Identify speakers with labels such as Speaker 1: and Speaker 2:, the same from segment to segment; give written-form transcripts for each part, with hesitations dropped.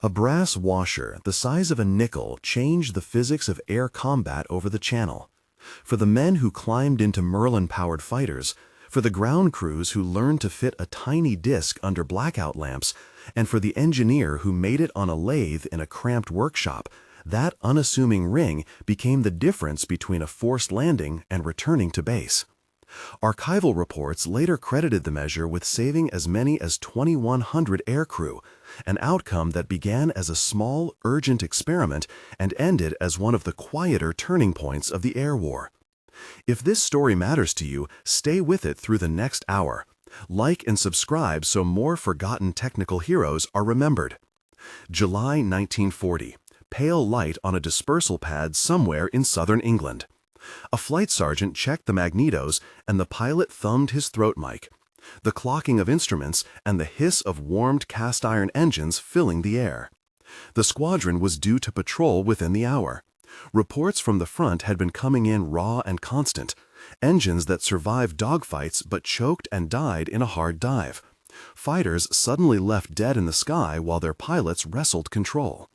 Speaker 1: A brass washer the size of a nickel changed the physics of air combat over the Channel. For the men who climbed into Merlin-powered fighters, for the ground crews who learned to fit a tiny disc under blackout lamps, and for the engineer who made it on a lathe in a cramped workshop, that unassuming ring became the difference between a forced landing and returning to base. Archival reports later credited the measure with saving as many as 2,100 aircrew, an outcome that began as a small, urgent experiment and ended as one of the quieter turning points of the air war. If this story matters to you, stay with it through the next hour. Like and subscribe so more forgotten technical heroes are remembered. July 1940. Pale light on a dispersal pad somewhere in southern England. A flight sergeant checked the magnetos and the pilot thumbed his throat mic. The clocking of instruments and the hiss of warmed cast iron engines filling the air. The squadron was due to patrol within the hour. Reports from the front had been coming in raw and constant. Engines that survived dogfights but choked and died in a hard dive. Fighters suddenly left dead in the sky while their pilots wrestled control.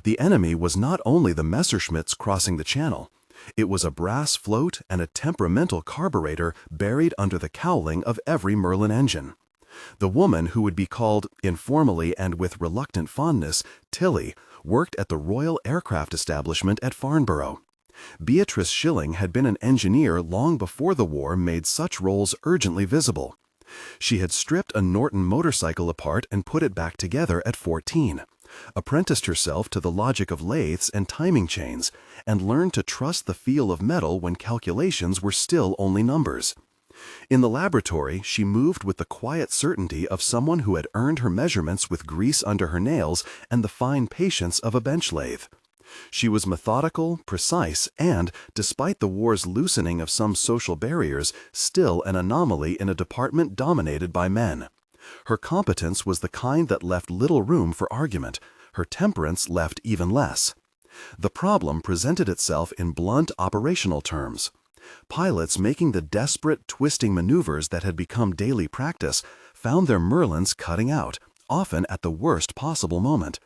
Speaker 1: The enemy was not only the Messerschmitts crossing the Channel. It was a brass float and a temperamental carburetor buried under the cowling of every Merlin engine. The woman who would be called, informally and with reluctant fondness, Tilly, worked at the Royal Aircraft Establishment at Farnborough. Beatrice Schilling had been an engineer long before the war made such roles urgently visible. She had stripped a Norton motorcycle apart and put it back together at 14. Apprenticed herself to the logic of lathes and timing chains, and learned to trust the feel of metal when calculations were still only numbers. In the laboratory, she moved with the quiet certainty of someone who had earned her measurements with grease under her nails and the fine patience of a bench lathe. She was methodical, precise, and, despite the war's loosening of some social barriers, still an anomaly in a department dominated by men. Her competence was the kind that left little room for argument. Her temperance left even less. The problem presented itself in blunt operational terms. Pilots making the desperate, twisting maneuvers that had become daily practice found their Merlins cutting out, often at the worst possible moment.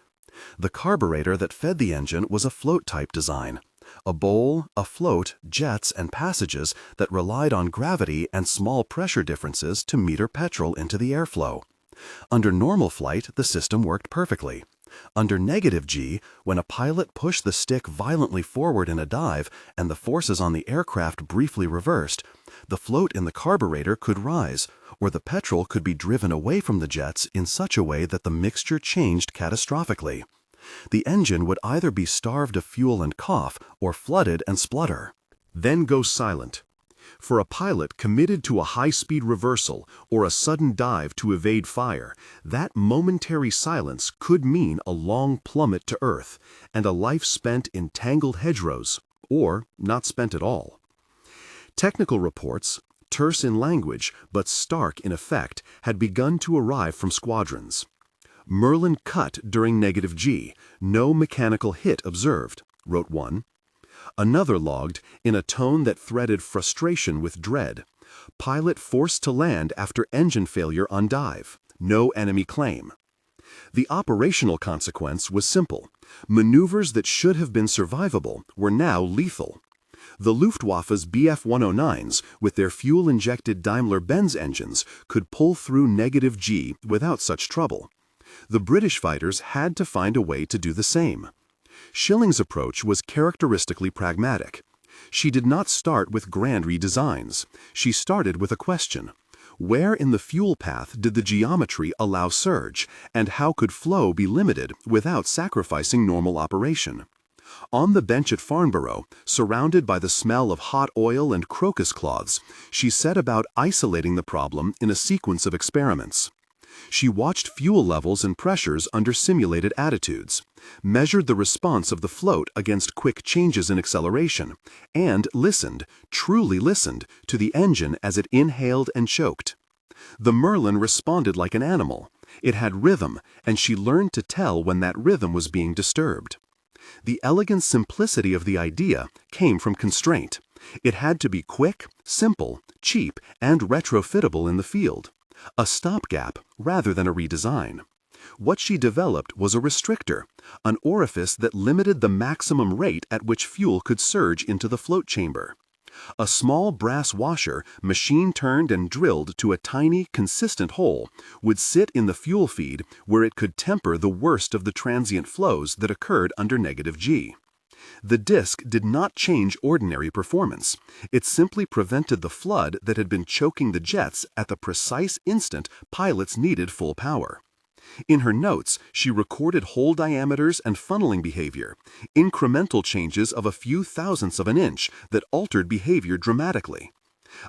Speaker 1: The carburetor that fed the engine was a float-type design. A bowl, a float, jets, and passages that relied on gravity and small pressure differences to meter petrol into the airflow. Under normal flight, the system worked perfectly. Under negative G, when a pilot pushed the stick violently forward in a dive and the forces on the aircraft briefly reversed, the float in the carburetor could rise, or the petrol could be driven away from the jets in such a way that the mixture changed catastrophically. The engine would either be starved of fuel and cough, or flooded and splutter. Then go silent. For a pilot committed to a high-speed reversal or a sudden dive to evade fire, that momentary silence could mean a long plummet to earth and a life spent in tangled hedgerows, or not spent at all. Technical reports, terse in language but stark in effect, had begun to arrive from squadrons. Merlin cut during negative G, no mechanical hit observed, wrote one. Another logged, in a tone that threaded frustration with dread, pilot forced to land after engine failure on dive, no enemy claim. The operational consequence was simple. Maneuvers that should have been survivable were now lethal. The Luftwaffe's Bf-109s, with their fuel-injected Daimler-Benz engines, could pull through negative G without such trouble. The British fighters had to find a way to do the same. Schilling's approach was characteristically pragmatic. She did not start with grand redesigns. She started with a question. Where in the fuel path did the geometry allow surge, and how could flow be limited without sacrificing normal operation? On the bench at Farnborough, surrounded by the smell of hot oil and crocus cloths, she set about isolating the problem in a sequence of experiments. She watched fuel levels and pressures under simulated attitudes, measured the response of the float against quick changes in acceleration, and listened, truly listened, to the engine as it inhaled and choked. The Merlin responded like an animal. It had rhythm, and she learned to tell when that rhythm was being disturbed. The elegant simplicity of the idea came from constraint. It had to be quick, simple, cheap, and retrofittable in the field. A stopgap rather than a redesign. What she developed was a restrictor, an orifice that limited the maximum rate at which fuel could surge into the float chamber. A small brass washer, machine-turned and drilled to a tiny, consistent hole, would sit in the fuel feed where it could temper the worst of the transient flows that occurred under -G. The disc did not change ordinary performance. It simply prevented the flood that had been choking the jets at the precise instant pilots needed full power. In her notes, she recorded hole diameters and funneling behavior, incremental changes of a few thousandths of an inch that altered behavior dramatically.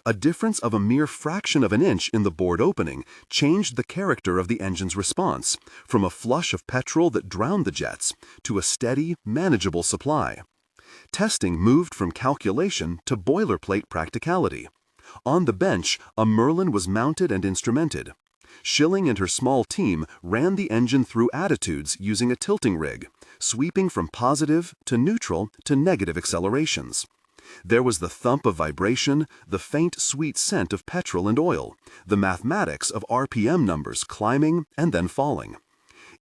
Speaker 1: A difference of a mere fraction of an inch in the board opening changed the character of the engine's response, from a flush of petrol that drowned the jets to a steady, manageable supply. Testing moved from calculation to boilerplate practicality. On the bench, a Merlin was mounted and instrumented. Schilling and her small team ran the engine through attitudes using a tilting rig, sweeping from positive to neutral to negative accelerations. There was the thump of vibration, the faint sweet scent of petrol and oil, the mathematics of RPM numbers climbing and then falling.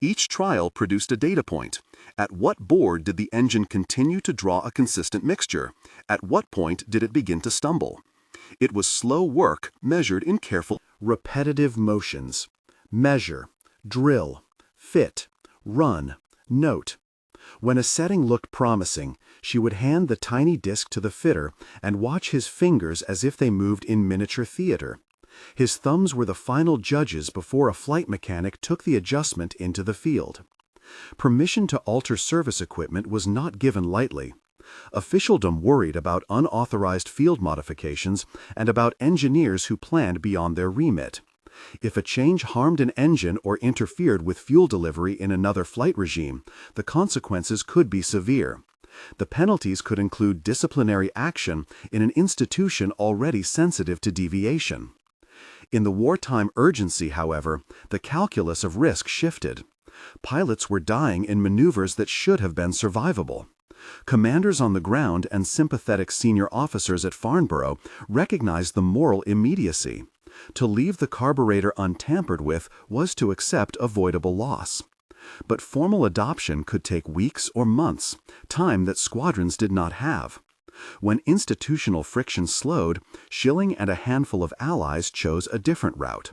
Speaker 1: Each trial produced a data point. At what board did the engine continue to draw a consistent mixture? At what point did it begin to stumble? It was slow work measured in careful, repetitive motions. Measure, drill, fit, run, note. When a setting looked promising, she would hand the tiny disc to the fitter and watch his fingers as if they moved in miniature theater. His thumbs were the final judges before a flight mechanic took the adjustment into the field. Permission to alter service equipment was not given lightly. Officialdom worried about unauthorized field modifications and about engineers who planned beyond their remit. If a change harmed an engine or interfered with fuel delivery in another flight regime, the consequences could be severe. The penalties could include disciplinary action in an institution already sensitive to deviation. In the wartime urgency, however, the calculus of risk shifted. Pilots were dying in maneuvers that should have been survivable. Commanders on the ground and sympathetic senior officers at Farnborough recognized the moral immediacy. To leave the carburetor untampered with was to accept avoidable loss. But formal adoption could take weeks or months, time that squadrons did not have. When institutional friction slowed, Schilling and a handful of allies chose a different route.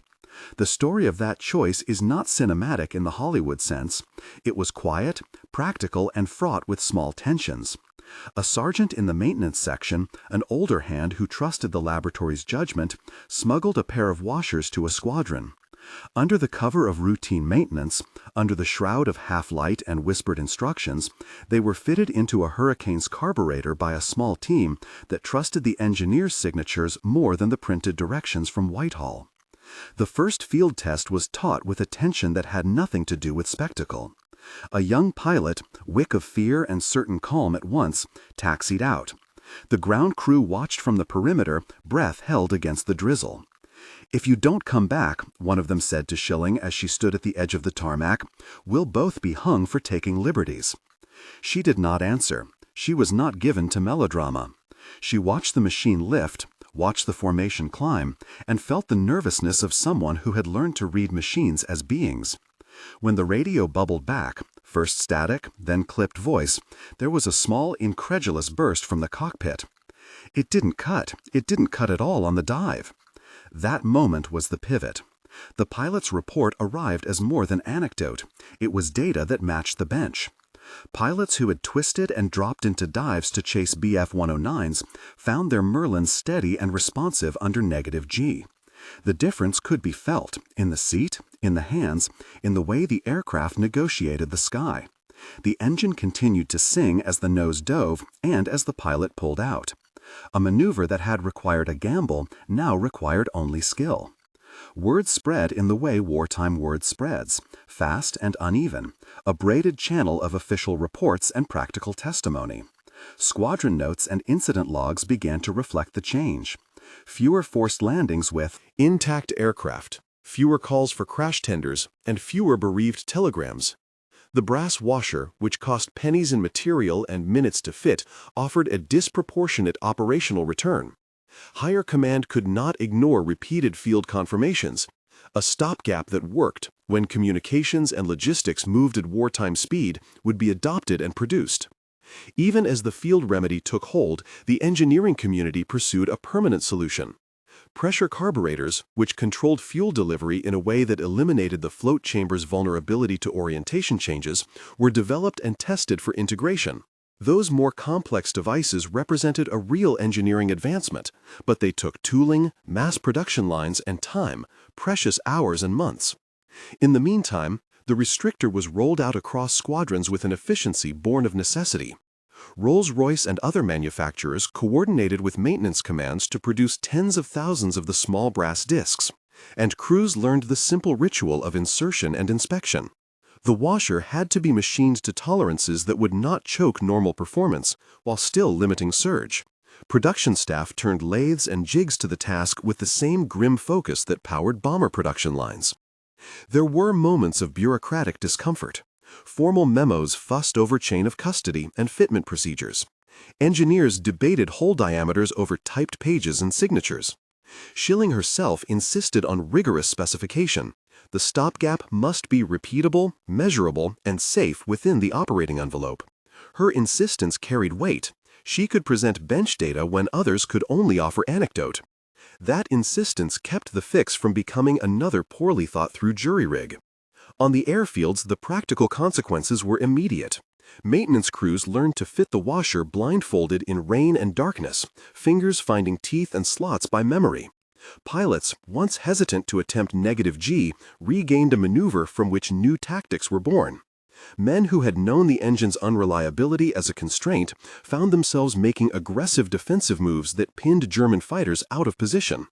Speaker 1: The story of that choice is not cinematic in the Hollywood sense. It was quiet, practical, and fraught with small tensions. A sergeant in the maintenance section, an older hand who trusted the laboratory's judgment, smuggled a pair of washers to a squadron. Under the cover of routine maintenance, under the shroud of half-light and whispered instructions, they were fitted into a Hurricane's carburetor by a small team that trusted the engineer's signatures more than the printed directions from Whitehall. The first field test was taught with attention that had nothing to do with spectacle. A young pilot, wick of fear and certain calm at once, taxied out. The ground crew watched from the perimeter, breath held against the drizzle. "If you don't come back," one of them said to Schilling as she stood at the edge of the tarmac, "we'll both be hung for taking liberties." She did not answer. She was not given to melodrama. She watched the machine lift, watched the formation climb, and felt the nervousness of someone who had learned to read machines as beings. When the radio bubbled back, first static, then clipped voice, there was a small, incredulous burst from the cockpit. "It didn't cut. It didn't cut at all on the dive." That moment was the pivot. The pilot's report arrived as more than anecdote. It was data that matched the bench. Pilots who had twisted and dropped into dives to chase Bf-109s found their Merlins steady and responsive under -G. The difference could be felt in the seat, in the hands, in the way the aircraft negotiated the sky. The engine continued to sing as the nose dove and as the pilot pulled out. A maneuver that had required a gamble now required only skill. Word spread in the way wartime word spreads, fast and uneven, a braided channel of official reports and practical testimony. Squadron notes and incident logs began to reflect the change. Fewer forced landings with intact aircraft, fewer calls for crash tenders, and fewer bereaved telegrams. The brass washer, which cost pennies in material and minutes to fit, offered a disproportionate operational return. Higher command could not ignore repeated field confirmations. A stopgap that worked when communications and logistics moved at wartime speed would be adopted and produced. Even as the field remedy took hold, the engineering community pursued a permanent solution. Pressure carburetors, which controlled fuel delivery in a way that eliminated the float chamber's vulnerability to orientation changes, were developed and tested for integration. Those more complex devices represented a real engineering advancement, but they took tooling, mass production lines, and time, precious hours and months. In the meantime, the restrictor was rolled out across squadrons with an efficiency born of necessity. Rolls-Royce and other manufacturers coordinated with maintenance commands to produce tens of thousands of the small brass discs, and crews learned the simple ritual of insertion and inspection. The washer had to be machined to tolerances that would not choke normal performance, while still limiting surge. Production staff turned lathes and jigs to the task with the same grim focus that powered bomber production lines. There were moments of bureaucratic discomfort. Formal memos fussed over chain of custody and fitment procedures. Engineers debated hole diameters over typed pages and signatures. Schilling herself insisted on rigorous specification. The stopgap must be repeatable, measurable, and safe within the operating envelope. Her insistence carried weight. She could present bench data when others could only offer anecdote. That insistence kept the fix from becoming another poorly thought-through jury rig. On the airfields, the practical consequences were immediate. Maintenance crews learned to fit the washer blindfolded in rain and darkness, fingers finding teeth and slots by memory. Pilots, once hesitant to attempt negative G, regained a maneuver from which new tactics were born. Men who had known the engine's unreliability as a constraint found themselves making aggressive defensive moves that pinned German fighters out of position.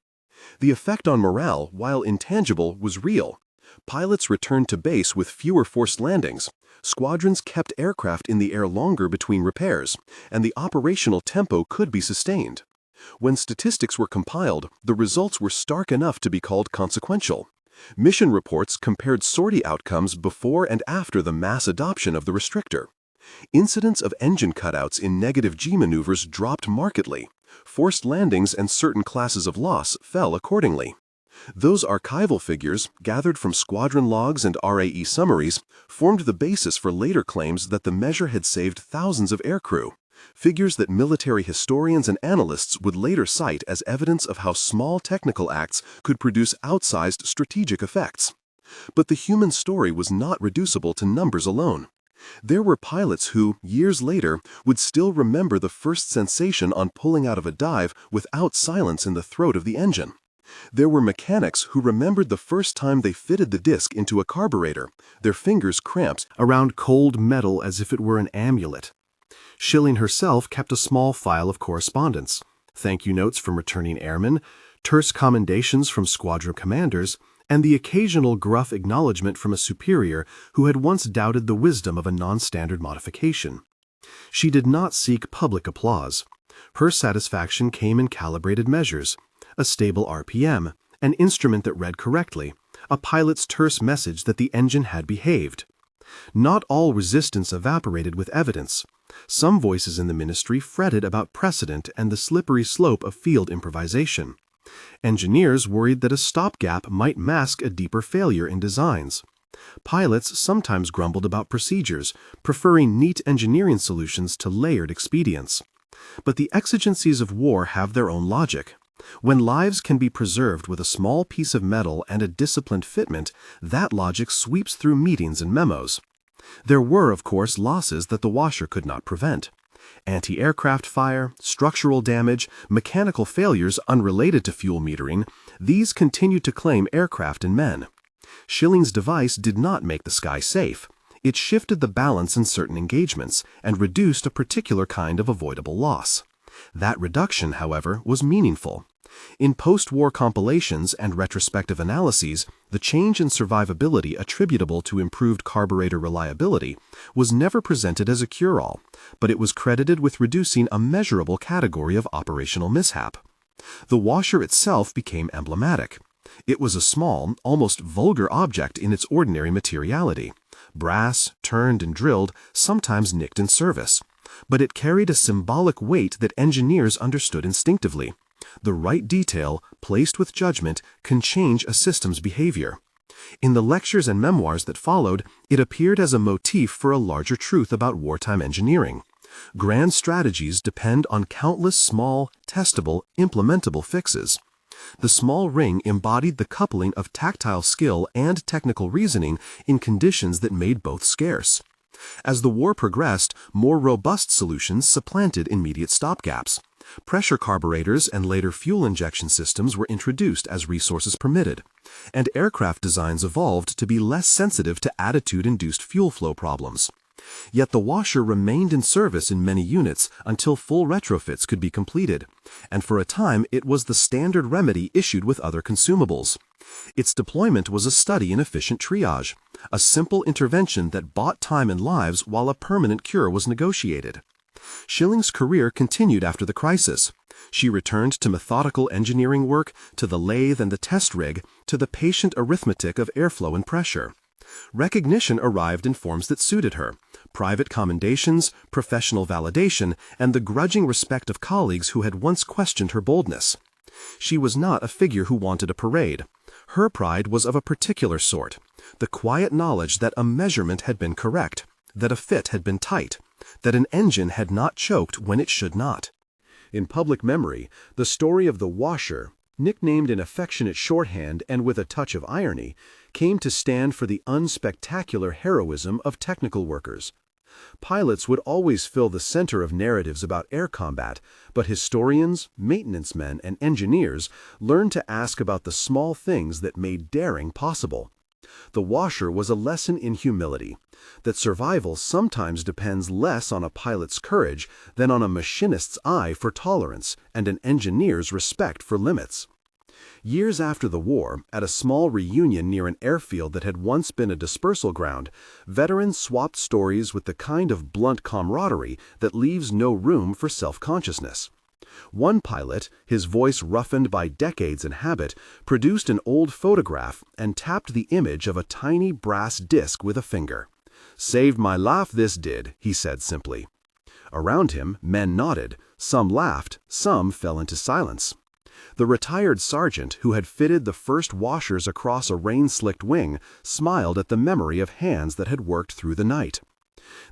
Speaker 1: The effect on morale, while intangible, was real. Pilots returned to base with fewer forced landings. Squadrons kept aircraft in the air longer between repairs, and the operational tempo could be sustained. When statistics were compiled, the results were stark enough to be called consequential. Mission reports compared sortie outcomes before and after the mass adoption of the restrictor. Incidents of engine cutouts in negative G maneuvers dropped markedly. Forced landings and certain classes of loss fell accordingly. Those archival figures, gathered from squadron logs and RAE summaries, formed the basis for later claims that the measure had saved thousands of aircrew, figures that military historians and analysts would later cite as evidence of how small technical acts could produce outsized strategic effects. But the human story was not reducible to numbers alone. There were pilots who, years later, would still remember the first sensation on pulling out of a dive without silence in the throat of the engine. There were mechanics who remembered the first time they fitted the disc into a carburetor, their fingers cramped around cold metal as if it were an amulet. Schilling herself kept a small file of correspondence, thank you notes from returning airmen, terse commendations from squadron commanders, and the occasional gruff acknowledgement from a superior who had once doubted the wisdom of a non-standard modification. She did not seek public applause. Her satisfaction came in calibrated measures. A stable RPM, an instrument that read correctly, a pilot's terse message that the engine had behaved. Not all resistance evaporated with evidence. Some voices in the ministry fretted about precedent and the slippery slope of field improvisation. Engineers worried that a stopgap might mask a deeper failure in designs. Pilots sometimes grumbled about procedures, preferring neat engineering solutions to layered expedients. But the exigencies of war have their own logic. When lives can be preserved with a small piece of metal and a disciplined fitment, that logic sweeps through meetings and memos. There were, of course, losses that the washer could not prevent. Anti-aircraft fire, structural damage, mechanical failures unrelated to fuel metering, these continued to claim aircraft and men. Schilling's device did not make the sky safe. It shifted the balance in certain engagements and reduced a particular kind of avoidable loss. That reduction, however, was meaningful. In post-war compilations and retrospective analyses, the change in survivability attributable to improved carburetor reliability was never presented as a cure-all, but it was credited with reducing a measurable category of operational mishap. The washer itself became emblematic. It was a small, almost vulgar object in its ordinary materiality. Brass, turned and drilled, sometimes nicked in service. But it carried a symbolic weight that engineers understood instinctively.
Speaker 2: The right detail, placed with judgment, can change a system's behavior. In the lectures and memoirs that followed, it appeared as a motif for a larger truth about wartime engineering. Grand strategies depend on countless small, testable, implementable fixes. The small ring embodied the coupling of tactile skill and technical reasoning in conditions that made both scarce. As the war progressed, more robust solutions supplanted immediate stopgaps. Pressure carburetors and later fuel injection systems were introduced as resources permitted, and aircraft designs evolved to be less sensitive to attitude-induced fuel flow problems. Yet the washer remained in service in many units until full retrofits could be completed, and for a time it was the standard remedy issued with other consumables. Its deployment was a study in efficient triage, a simple intervention that bought time and lives while a permanent cure was negotiated. Schilling's career continued after the crisis. She returned to methodical engineering work, to the lathe and the test rig, to the patient arithmetic of airflow and pressure. Recognition arrived in forms that suited her: private commendations, professional validation, and the grudging respect of colleagues who had once questioned her boldness. She was not a figure who wanted a parade. Her pride was of a particular sort: the quiet knowledge that a measurement had been correct, that a fit had been tight, that an engine had not choked when it should not. In public memory, the story of the washer, nicknamed in affectionate shorthand and with a touch of irony, came to stand for the unspectacular heroism of technical workers. Pilots would always fill the center of narratives about air combat, but historians, maintenance men, and engineers learned to ask about the small things that made daring possible. The washer was a lesson in humility, that survival sometimes depends less on a pilot's courage than on a machinist's eye for tolerance and an engineer's respect for limits. Years after the war, at a small reunion near an airfield that had once been a dispersal ground, veterans swapped stories with the kind of blunt camaraderie that leaves no room for self-consciousness. One pilot, his voice roughened by decades and habit, produced an old photograph and tapped the image of a tiny brass disc with a finger. "Saved my life, this did," he said simply. Around him, men nodded, some laughed, some fell into silence. The retired sergeant who had fitted the first washers across a rain-slicked wing smiled at the memory of hands that had worked through the night.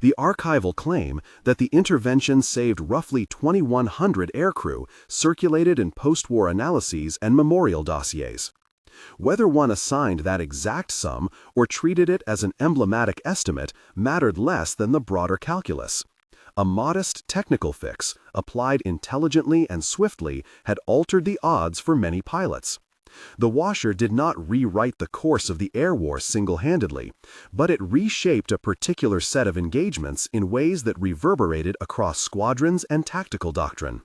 Speaker 2: The archival claim that the intervention saved roughly 2,100 aircrew circulated in post-war analyses and memorial dossiers. Whether one assigned that exact sum or treated it as an emblematic estimate mattered less than the broader calculus. A modest technical fix, applied intelligently and swiftly, had altered the odds for many pilots. The washer did not rewrite the course of the air war single-handedly, but it reshaped a particular set of engagements in ways that reverberated across squadrons and tactical doctrine.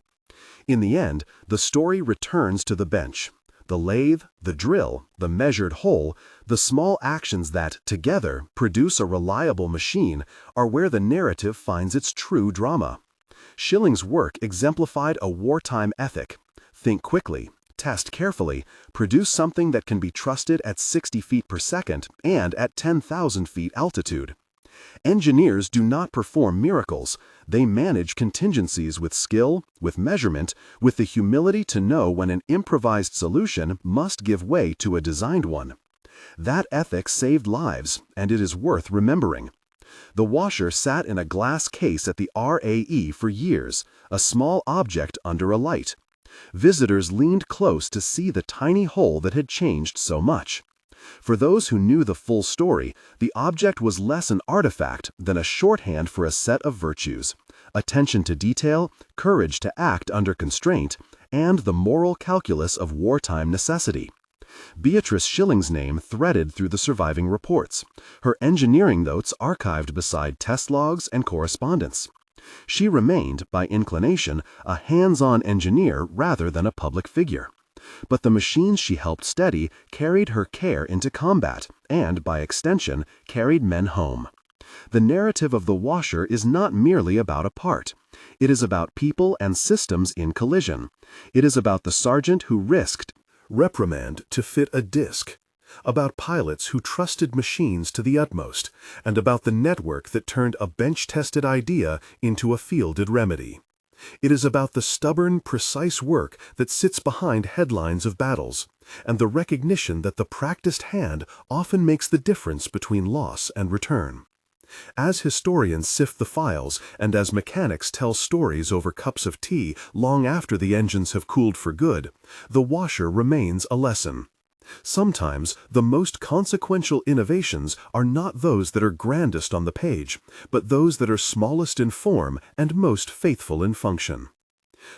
Speaker 2: In the end, the story returns to the bench. The lathe, the drill, the measured hole, the small actions that, together, produce a reliable machine are where the narrative finds its true drama. Schilling's work exemplified a wartime ethic: think quickly, test carefully, produce something that can be trusted at 60 feet per second and at 10,000 feet altitude. Engineers do not perform miracles. They manage contingencies with skill, with measurement, with the humility to know when an improvised solution must give way to a designed one. That ethic saved lives, and it is worth remembering. The washer sat in a glass case at the RAE for years, a small object under a light. Visitors leaned close to see the tiny hole that had changed so much. For those who knew the full story, the object was less an artifact than a shorthand for a set of virtues: attention to detail, courage to act under constraint, and the moral calculus of wartime necessity. Beatrice Schilling's name threaded through the surviving reports, her engineering notes archived beside test logs and correspondence. She remained, by inclination, a hands-on engineer rather than a public figure. But the machines she helped steady carried her care into combat and, by extension, carried men home. The narrative of the washer is not merely about a part. It is about people and systems in collision. It is about the sergeant who risked reprimand to fit a disc, about pilots who trusted machines to the utmost, and about the network that turned a bench-tested idea into a fielded remedy. It is about the stubborn, precise work that sits behind headlines of battles, and the recognition that the practiced hand often makes the difference between loss and return. As historians sift the files and as mechanics tell stories over cups of tea long after the engines have cooled for good, the washer remains a lesson. Sometimes the most consequential innovations are not those that are grandest on the page, but those that are smallest in form and most faithful in function.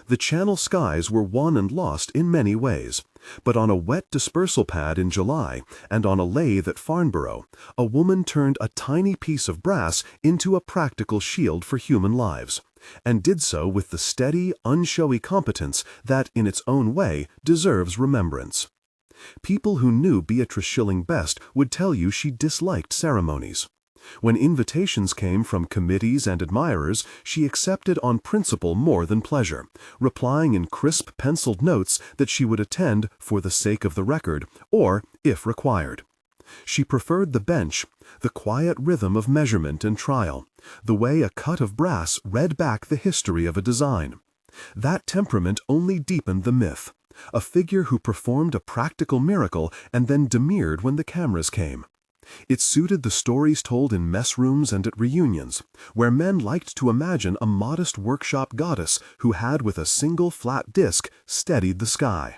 Speaker 2: The Channel skies were won and lost in many ways, but on a wet dispersal pad in July and on a lathe at Farnborough, a woman turned a tiny piece of brass into a practical shield for human lives, and did so with the steady, unshowy competence that, in its own way, deserves remembrance. People who knew Beatrice Schilling best would tell you she disliked ceremonies. When invitations came from committees and admirers, she accepted on principle more than pleasure, replying in crisp penciled notes that she would attend for the sake of the record, or if required. She preferred the bench, the quiet rhythm of measurement and trial, the way a cut of brass read back the history of a design. That temperament only deepened the myth. A figure who performed a practical miracle and then demurred when the cameras came. It suited the stories told in mess rooms and at reunions, where men liked to imagine a modest workshop goddess who had with a single flat disc steadied the sky.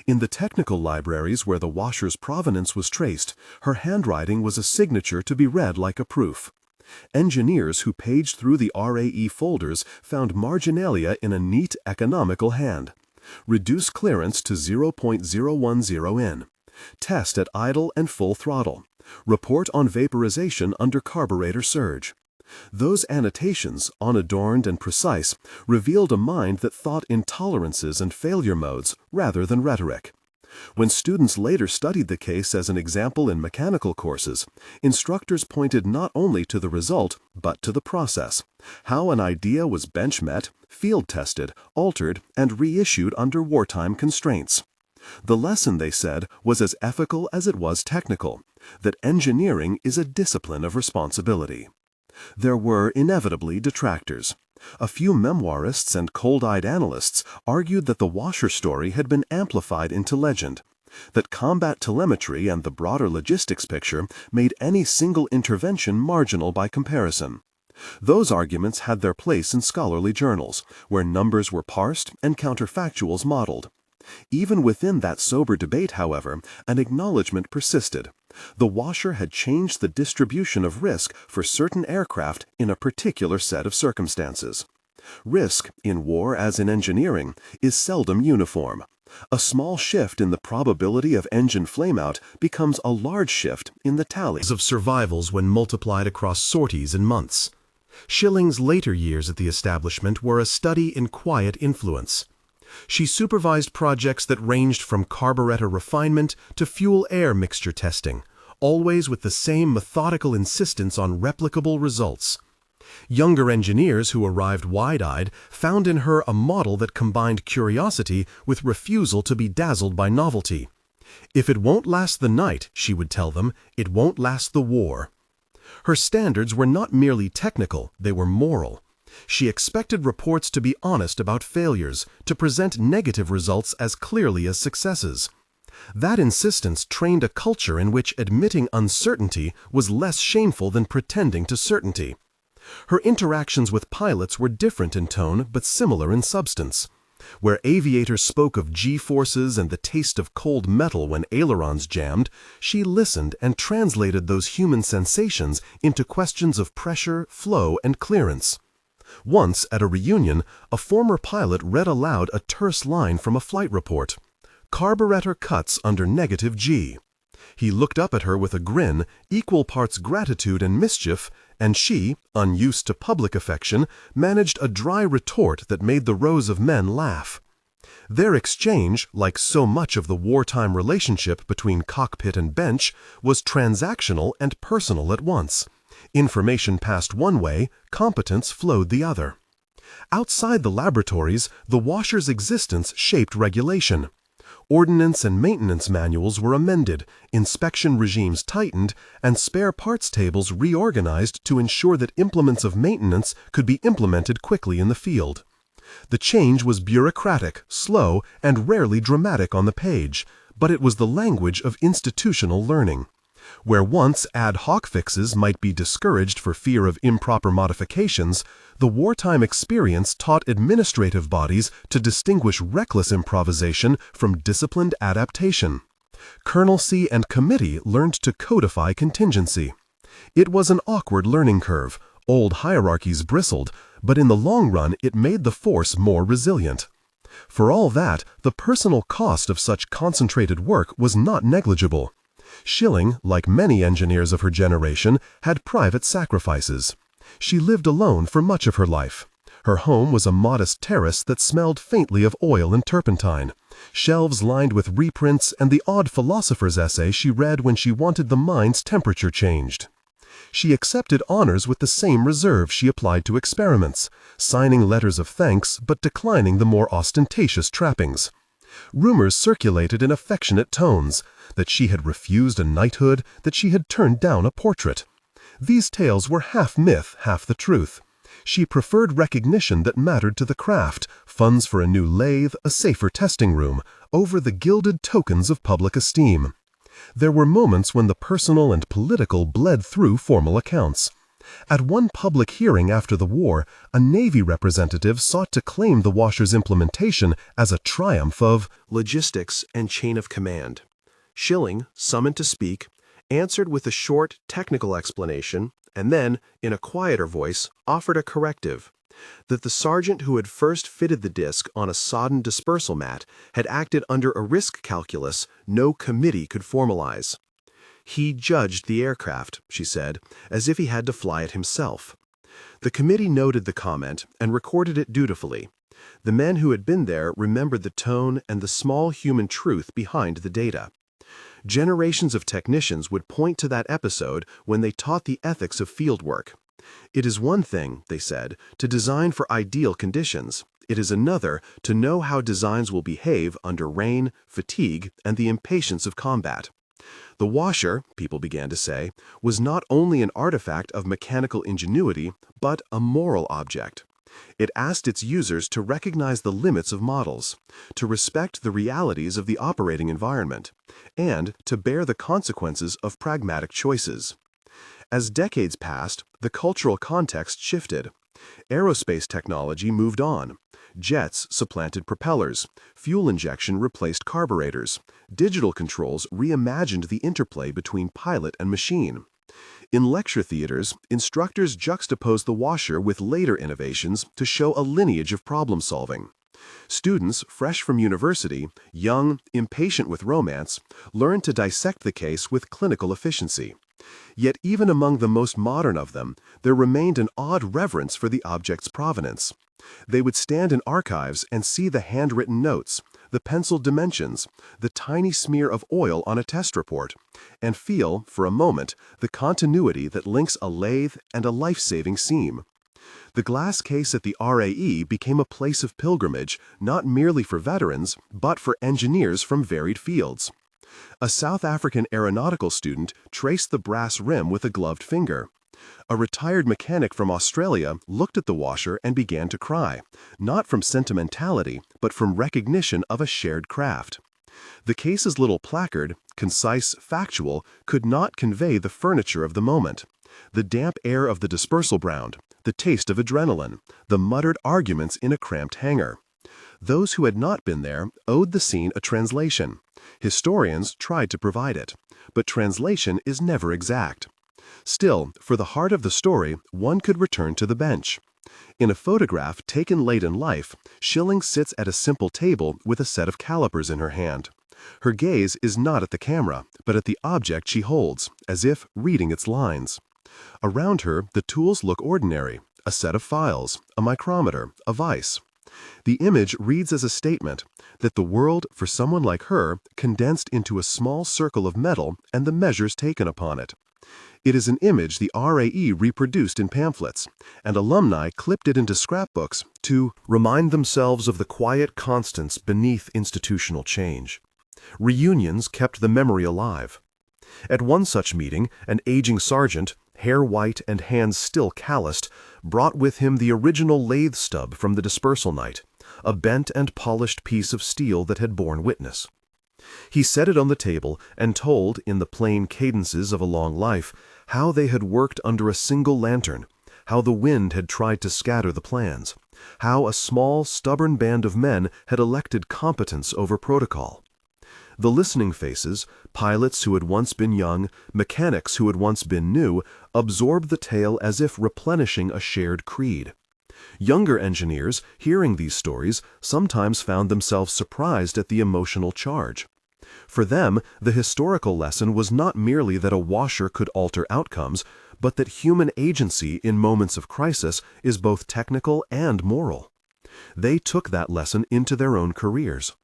Speaker 2: In the technical libraries where the washer's provenance was traced, her handwriting was a signature to be read like a proof. Engineers who paged through the RAE folders found marginalia in a neat, economical hand. Reduce clearance to 0.010 in. Test at idle and full throttle. Report on vaporization under carburetor surge. Those annotations, unadorned and precise, revealed a mind that thought in tolerances and failure modes rather than rhetoric. When students later studied the case as an example in mechanical courses, instructors pointed not only to the result, but to the process, how an idea was bench-met, field-tested, altered, and reissued under wartime constraints. The lesson, they said, was as ethical as it was technical, that engineering is a discipline of responsibility. There were inevitably detractors. A few memoirists and cold-eyed analysts argued that the washer story had been amplified into legend, that combat telemetry and the broader logistics picture made any single intervention marginal by comparison. Those arguments had their place in scholarly journals, where numbers were parsed and counterfactuals modeled. Even within that sober debate, however, an acknowledgement persisted. The washer had changed the distribution of risk for certain aircraft in a particular set of circumstances. Risk, in war as in engineering, is seldom uniform. A small shift in the probability of engine flameout becomes a large shift in the tallies of survivals when multiplied across sorties and months. Schilling's later years at the establishment were a study in quiet influence. She supervised projects that ranged from carburetor refinement to fuel-air mixture testing, always with the same methodical insistence on replicable results. Younger engineers who arrived wide-eyed found in her a model that combined curiosity with refusal to be dazzled by novelty. If it won't last the night, she would tell them, it won't last the war. Her standards were not merely technical, they were moral. She expected reports to be honest about failures, to present negative results as clearly as successes. That insistence trained a culture in which admitting uncertainty was less shameful than pretending to certainty. Her interactions with pilots were different in tone but similar in substance. Where aviators spoke of G-forces and the taste of cold metal when ailerons jammed, she listened and translated those human sensations into questions of pressure, flow, and clearance. Once, at a reunion, a former pilot read aloud a terse line from a flight report. "Carburetor cuts under negative G." He looked up at her with a grin, equal parts gratitude and mischief, and she, unused to public affection, managed a dry retort that made the rows of men laugh. Their exchange, like so much of the wartime relationship between cockpit and bench, was transactional and personal at once. Information passed one way, competence flowed the other. Outside the laboratories, the washer's existence shaped regulation. Ordnance and maintenance manuals were amended, inspection regimes tightened, and spare parts tables reorganized to ensure that implements of maintenance could be implemented quickly in the field. The change was bureaucratic, slow, and rarely dramatic on the page, but it was the language of institutional learning. Where once ad hoc fixes might be discouraged for fear of improper modifications, the wartime experience taught administrative bodies to distinguish reckless improvisation from disciplined adaptation. Colonelcy and committee learned to codify contingency. It was an awkward learning curve. Old hierarchies bristled, but in the long run it made the force more resilient. For all that, the personal cost of such concentrated work was not negligible. Schilling, like many engineers of her generation, had private sacrifices. She lived alone for much of her life. Her home was a modest terrace that smelled faintly of oil and turpentine, shelves lined with reprints and the odd philosopher's essay she read when she wanted the mind's temperature changed. She accepted honors with the same reserve she applied to experiments, signing letters of thanks but declining the more ostentatious trappings. Rumors circulated in affectionate tones, that she had refused a knighthood, that she had turned down a portrait. These tales were half myth, half the truth. She preferred recognition that mattered to the craft, funds for a new lathe, a safer testing room, over the gilded tokens of public esteem. There were moments when the personal and political bled through formal accounts. At one public hearing after the war, a Navy representative sought to claim the washer's implementation as a triumph of logistics and chain of command. Schilling, summoned to speak, answered with a short, technical explanation, and then, in a quieter voice, offered a corrective: that the sergeant who had first fitted the disc on a sodden dispersal mat had acted under a risk calculus no committee could formalize. He judged the aircraft, she said, as if he had to fly it himself. The committee noted the comment and recorded it dutifully. The men who had been there remembered the tone and the small human truth behind the data. Generations of technicians would point to that episode when they taught the ethics of fieldwork. It is one thing, they said, to design for ideal conditions. It is another to know how designs will behave under rain, fatigue, and the impatience of combat. The washer, people began to say, was not only an artifact of mechanical ingenuity, but a moral object. It asked its users to recognize the limits of models, to respect the realities of the operating environment, and to bear the consequences of pragmatic choices. As decades passed, the cultural context shifted. Aerospace technology moved on. Jets supplanted propellers. Fuel injection replaced carburetors. Digital controls reimagined the interplay between pilot and machine. In lecture theaters, instructors juxtaposed the washer with later innovations to show a lineage of problem solving. Students, fresh from university, young, impatient with romance, learned to dissect the case with clinical efficiency. Yet even among the most modern of them, there remained an odd reverence for the object's provenance. They would stand in archives and see the handwritten notes, the penciled dimensions, the tiny smear of oil on a test report, and feel, for a moment, the continuity that links a lathe and a life-saving seam. The glass case at the RAE became a place of pilgrimage, not merely for veterans, but for engineers from varied fields. A South African aeronautical student traced the brass rim with a gloved finger. A retired mechanic from Australia looked at the washer and began to cry, not from sentimentality, but from recognition of a shared craft. The case's little placard, concise, factual, could not convey the furniture of the moment. The damp air of the dispersal ground, the taste of adrenaline, the muttered arguments in a cramped hangar. Those who had not been there owed the scene a translation. Historians tried to provide it, but translation is never exact. Still, for the heart of the story, one could return to the bench. In a photograph taken late in life, Schilling sits at a simple table with a set of calipers in her hand. Her gaze is not at the camera, but at the object she holds, as if reading its lines. Around her, the tools look ordinary: a set of files, a micrometer, a vise. The image reads as a statement that the world, for someone like her, condensed into a small circle of metal and the measures taken upon it. It is an image the RAE reproduced in pamphlets, and alumni clipped it into scrapbooks to remind themselves of the quiet constants beneath institutional change. Reunions kept the memory alive. At one such meeting, an aging sergeant, hair white and hands still calloused, brought with him the original lathe stub from the dispersal night, a bent and polished piece of steel that had borne witness. He set it on the table and told, in the plain cadences of a long life, how they had worked under a single lantern, how the wind had tried to scatter the plans, how a small, stubborn band of men had elected competence over protocol. The listening faces, pilots who had once been young, mechanics who had once been new, absorbed the tale as if replenishing a shared creed. Younger engineers, hearing these stories, sometimes found themselves surprised at the emotional charge. For them, the historical lesson was not merely that a washer could alter outcomes, but that human agency in moments of crisis is both technical and moral. They took that lesson into their own careers,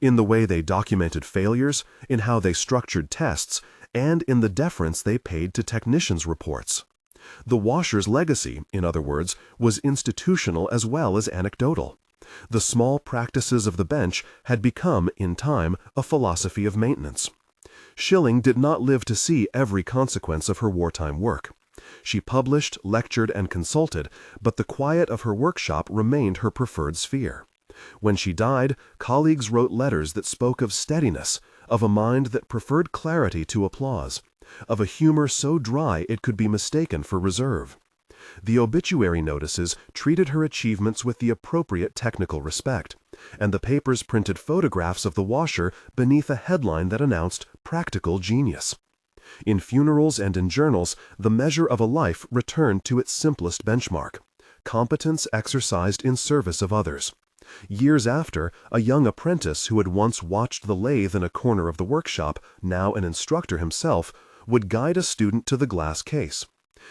Speaker 2: in the way they documented failures, in how they structured tests, and in the deference they paid to technicians' reports. The washer's legacy, in other words, was institutional as well as anecdotal. The small practices of the bench had become, in time, a philosophy of maintenance. Schilling did not live to see every consequence of her wartime work. She published, lectured, and consulted, but the quiet of her workshop remained her preferred sphere. When she died, colleagues wrote letters that spoke of steadiness, of a mind that preferred clarity to applause, of a humor so dry it could be mistaken for reserve. The obituary notices treated her achievements with the appropriate technical respect, and the papers printed photographs of the washer beneath a headline that announced "Practical Genius." In funerals and in journals, the measure of a life returned to its simplest benchmark: competence exercised in service of others. Years after, a young apprentice who had once watched the lathe in a corner of the workshop, now an instructor himself, would guide a student to the glass case.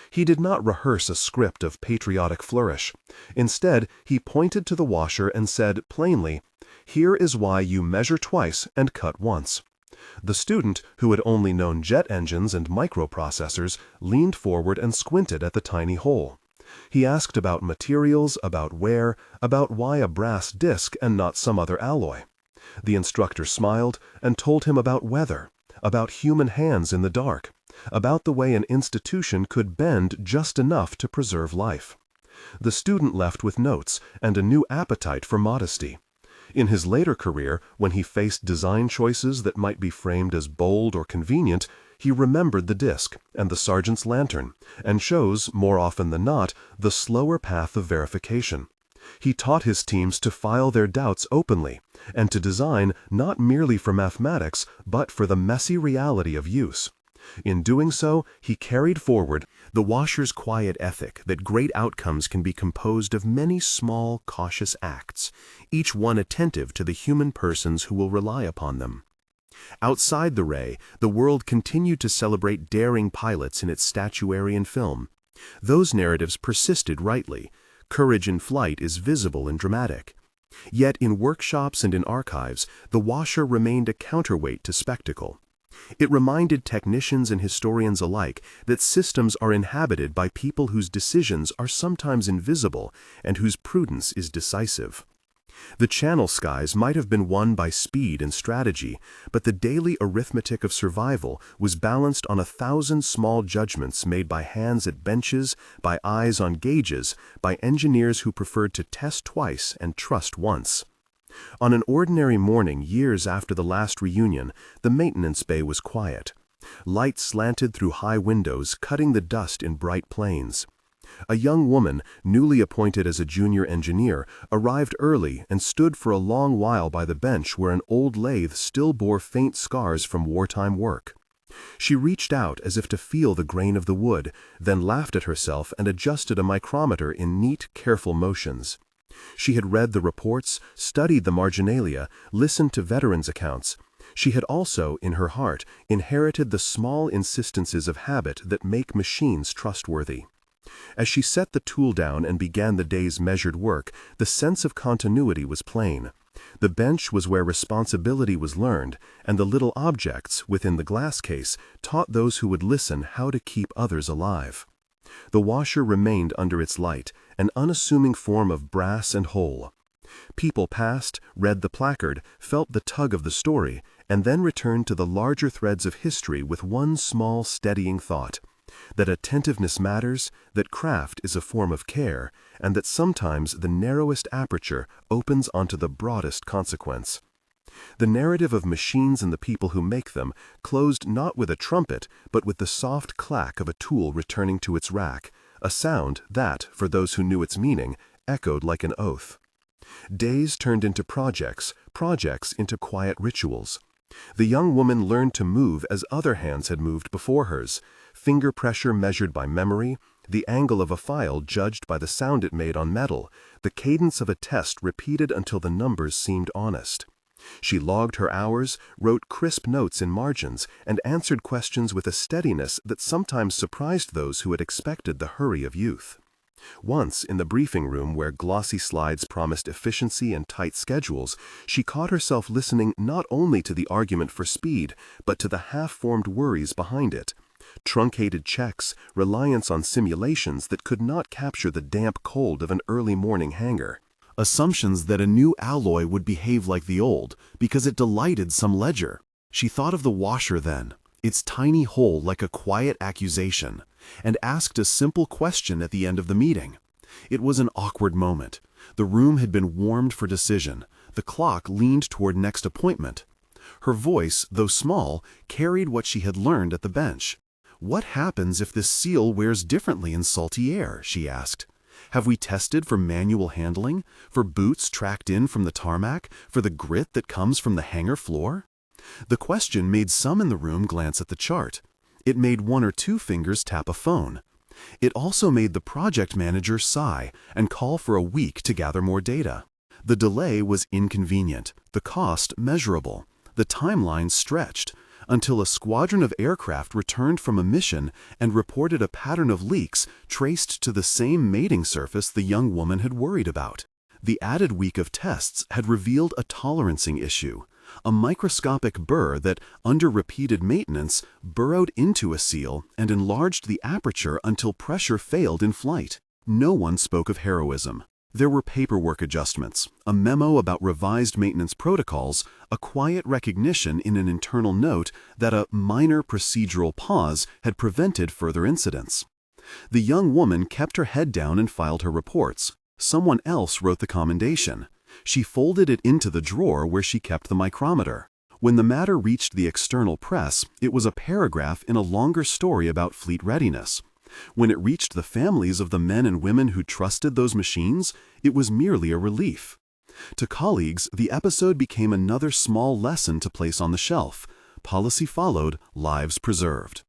Speaker 2: He did not rehearse a script of patriotic flourish. Instead, he pointed to the washer and said plainly, "Here is why you measure twice and cut once." The student, who had only known jet engines and microprocessors, leaned forward and squinted at the tiny hole. He asked about materials, about wear, about why a brass disc and not some other alloy. The instructor smiled and told him about weather, about human hands in the dark, about the way an institution could bend just enough to preserve life. The student left with notes and a new appetite for modesty. In his later career, when he faced design choices that might be framed as bold or convenient, he remembered the disc and the sergeant's lantern, and chose, more often than not, the slower path of verification. He taught his teams to file their doubts openly, and to design not merely for mathematics, but for the messy reality of use. In doing so, he carried forward the washer's quiet ethic that great outcomes can be composed of many small, cautious acts, each one attentive to the human persons who will rely upon them. Outside the ray, the world continued to celebrate daring pilots in its statuary and film. Those narratives persisted rightly. Courage in flight is visible and dramatic. Yet in workshops and in archives, the washer remained a counterweight to spectacle. It reminded technicians and historians alike that systems are inhabited by people whose decisions are sometimes invisible and whose prudence is decisive. The Channel skies might have been won by speed and strategy, but the daily arithmetic of survival was balanced on 1,000 small judgments made by hands at benches, by eyes on gauges, by engineers who preferred to test twice and trust once. On an ordinary morning years after the last reunion, the maintenance bay was quiet. Light slanted through high windows, cutting the dust in bright planes. A young woman, newly appointed as a junior engineer, arrived early and stood for a long while by the bench where an old lathe still bore faint scars from wartime work. She reached out as if to feel the grain of the wood, then laughed at herself and adjusted a micrometer in neat, careful motions. She had read the reports, studied the marginalia, listened to veterans' accounts. She had also, in her heart, inherited the small insistences of habit that make machines trustworthy. As she set the tool down and began the day's measured work, the sense of continuity was plain. The bench was where responsibility was learned, and the little objects within the glass case taught those who would listen how to keep others alive. The washer remained under its light, an unassuming form of brass and whole. People passed, read the placard, felt the tug of the story, and then returned to the larger threads of history with one small steadying thought: That attentiveness matters, that craft is a form of care, and that sometimes the narrowest aperture opens onto the broadest consequence. The narrative of machines and the people who make them closed not with a trumpet, but with the soft clack of a tool returning to its rack, a sound that, for those who knew its meaning, echoed like an oath. Days turned into projects, projects into quiet rituals. The young woman learned to move as other hands had moved before hers, finger pressure measured by memory, the angle of a file judged by the sound it made on metal, the cadence of a test repeated until the numbers seemed honest. She logged her hours, wrote crisp notes in margins, and answered questions with a steadiness that sometimes surprised those who had expected the hurry of youth. Once, in the briefing room where glossy slides promised efficiency and tight schedules, she caught herself listening not only to the argument for speed, but to the half-formed worries behind it. Truncated checks, reliance on simulations that could not capture the damp cold of an early morning hangar.
Speaker 1: Assumptions that a new alloy would behave like the old because it delighted some ledger. She thought of the washer then, its tiny hole like a quiet accusation, and asked a simple question at the end of the meeting. It was an awkward moment. The room had been warmed for decision. The clock leaned toward next appointment. Her voice, though small, carried what she had learned at the bench. "What happens if this seal wears differently in salty air?" she asked. "Have we tested for manual handling, for boots tracked in from the tarmac, for the grit that comes from the hangar floor?" The question made some in the room glance at the chart. It made one or two fingers tap a phone. It also made the project manager sigh and call for a week to gather more data. The delay was inconvenient, the cost measurable, the timeline stretched, until a squadron of aircraft returned from a mission and reported a pattern of leaks traced to the same mating surface the young woman had worried about. The added week of tests had revealed a tolerancing issue, a microscopic burr that, under repeated maintenance, burrowed into a seal and enlarged the aperture until pressure failed in flight. No one spoke of heroism. There were paperwork adjustments, a memo about revised maintenance protocols, a quiet recognition in an internal note that a minor procedural pause had prevented further incidents. The young woman kept her head down and filed her reports. Someone else wrote the commendation. She folded it into the drawer where she kept the micrometer. When the matter reached the external press, it was a paragraph in a longer story about fleet readiness. When it reached the families of the men and women who trusted those machines, it was merely a relief. To colleagues, the episode became another small lesson to place on the shelf. Policy followed, lives preserved.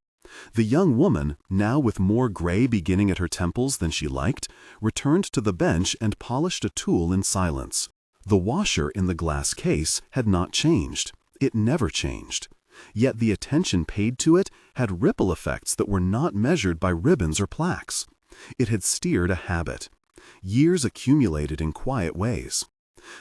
Speaker 1: The young woman, now with more gray beginning at her temples than she liked, returned to the bench and polished a tool in silence. The washer in the glass case had not changed. It never changed. Yet the attention paid to it had ripple effects that were not measured by ribbons or plaques. It had steered a habit. Years accumulated in quiet ways.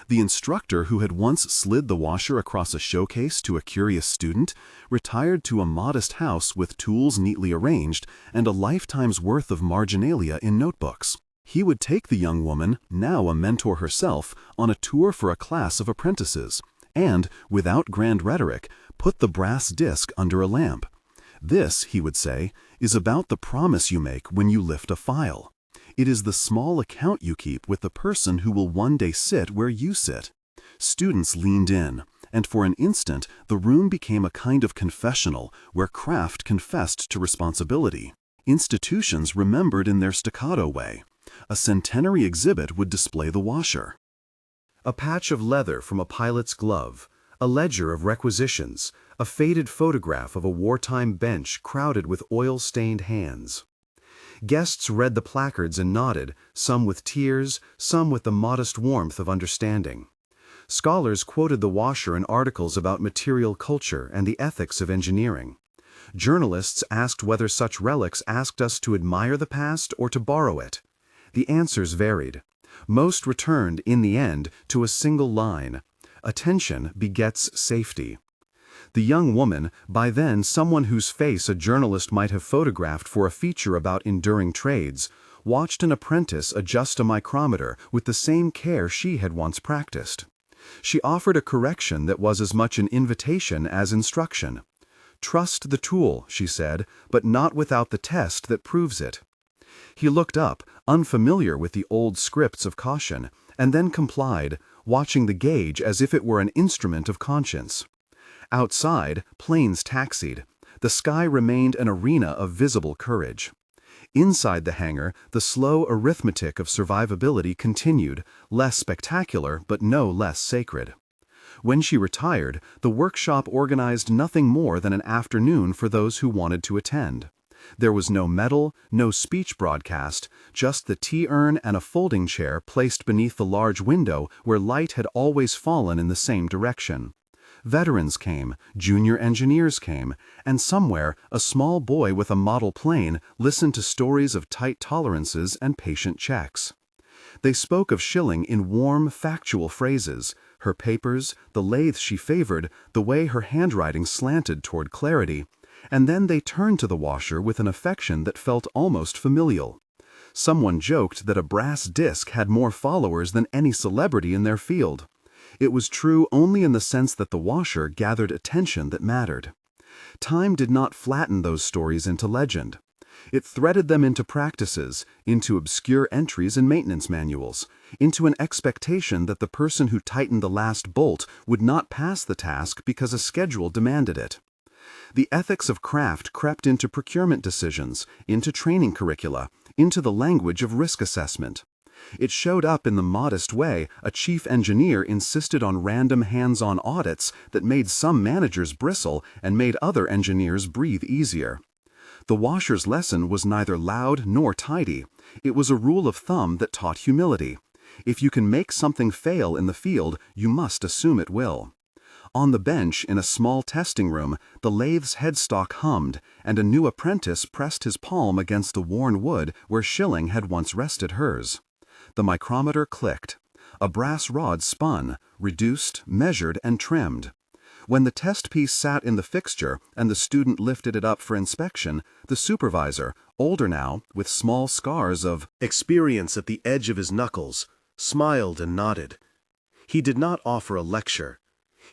Speaker 1: The instructor who had once slid the washer across a showcase to a curious student retired to a modest house with tools neatly arranged and a lifetime's worth of marginalia in notebooks. He would take the young woman, now a mentor herself, on a tour for a class of apprentices, and, without grand rhetoric, put the brass disc under a lamp. "This," he would say, "is about the promise you make when you lift a file. It is the small account you keep with the person who will one day sit where you sit." Students leaned in, and for an instant the room became a kind of confessional where craft confessed to responsibility. Institutions remembered in their staccato way. A centenary exhibit would display the washer. A patch of leather from a pilot's glove, a ledger of requisitions, a faded photograph of a wartime bench crowded with oil-stained hands. Guests read the placards and nodded, some with tears, some with the modest warmth of understanding. Scholars quoted the washer in articles about material culture and the ethics of engineering. Journalists asked whether such relics asked us to admire the past or to borrow it. The answers varied. Most returned, in the end, to a single line: attention begets safety. The young woman, by then someone whose face a journalist might have photographed for a feature about enduring trades, watched an apprentice adjust a micrometer with the same care she had once practiced. She offered a correction that was as much an invitation as instruction.
Speaker 2: "Trust the tool," she said, "but not without the test that proves it." He looked up, unfamiliar with the old scripts of caution, and then complied, watching the gauge as if it were an instrument of conscience. Outside, planes taxied. The sky remained an arena of visible courage. Inside the hangar, the slow arithmetic of survivability continued, less spectacular but no less sacred. When she retired, the workshop organized nothing more than an afternoon for those who wanted to attend. There was no medal, no speech broadcast, just the tea urn and a folding chair placed beneath the large window where light had always fallen in the same direction. Veterans came, junior engineers came, and somewhere a small boy with a model plane listened to stories of tight tolerances and patient checks. They spoke of Schilling in warm, factual phrases, her papers, the lathe she favored, the way her handwriting slanted toward clarity, and then they turned to the washer with an affection that felt almost familial. Someone joked that a brass disc had more followers than any celebrity in their field. It was true only in the sense that the washer gathered attention that mattered. Time did not flatten those stories into legend. It threaded them into practices, into obscure entries in maintenance manuals, into an expectation that the person who tightened the last bolt would not pass the task because a schedule demanded it. The ethics of craft crept into procurement decisions, into training curricula, into the language of risk assessment. It showed up in the modest way a chief engineer insisted on random hands-on audits that made some managers bristle and made other engineers breathe easier. The washer's lesson was neither loud nor tidy. It was a rule of thumb that taught humility. If you can make something fail in the field, you must assume it will. On the bench in a small testing room, the lathe's headstock hummed, and a new apprentice pressed his palm against the worn wood where Schilling had once rested hers. The micrometer clicked. A brass rod spun, reduced, measured, and trimmed. When the test piece sat in the fixture and the student lifted it up for inspection, the supervisor, older now, with small scars of experience at the edge of his knuckles, smiled and nodded. He did not offer a lecture.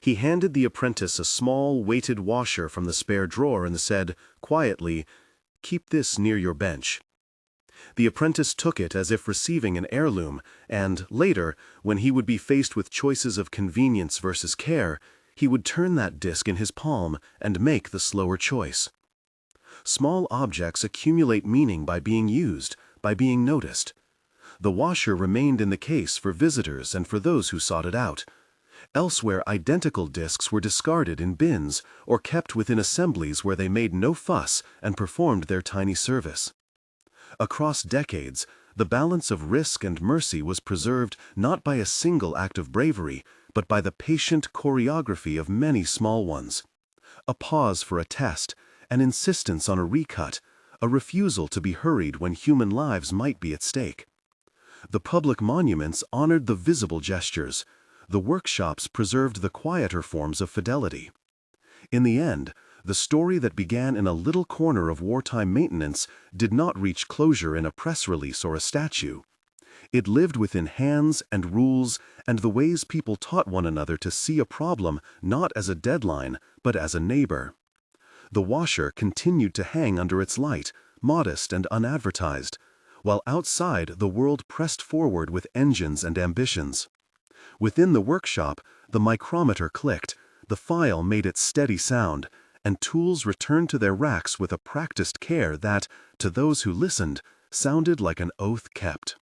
Speaker 2: He handed the apprentice a small, weighted washer from the spare drawer and said, quietly, "Keep this near your bench." The apprentice took it as if receiving an heirloom, and, later, when he would be faced with choices of convenience versus care, he would turn that disc in his palm and make the slower choice. Small objects accumulate meaning by being used, by being noticed. The washer remained in the case for visitors and for those who sought it out. Elsewhere, identical discs were discarded in bins or kept within assemblies where they made no fuss and performed their tiny service. Across decades, the balance of risk and mercy was preserved not by a single act of bravery, but by the patient choreography of many small ones. A pause for a test, an insistence on a recut, a refusal to be hurried when human lives might be at stake. The public monuments honored the visible gestures. The workshops preserved the quieter forms of fidelity. In the end, the story that began in a little corner of wartime maintenance did not reach closure in a press release or a statue. It lived within hands and rules and the ways people taught one another to see a problem not as a deadline, but as a neighbor. The washer continued to hang under its light, modest and unadvertised, while outside the world pressed forward with engines and ambitions. Within the workshop, the micrometer clicked, the file made its steady sound, and tools returned to their racks with a practiced care that, to those who listened, sounded like an oath kept.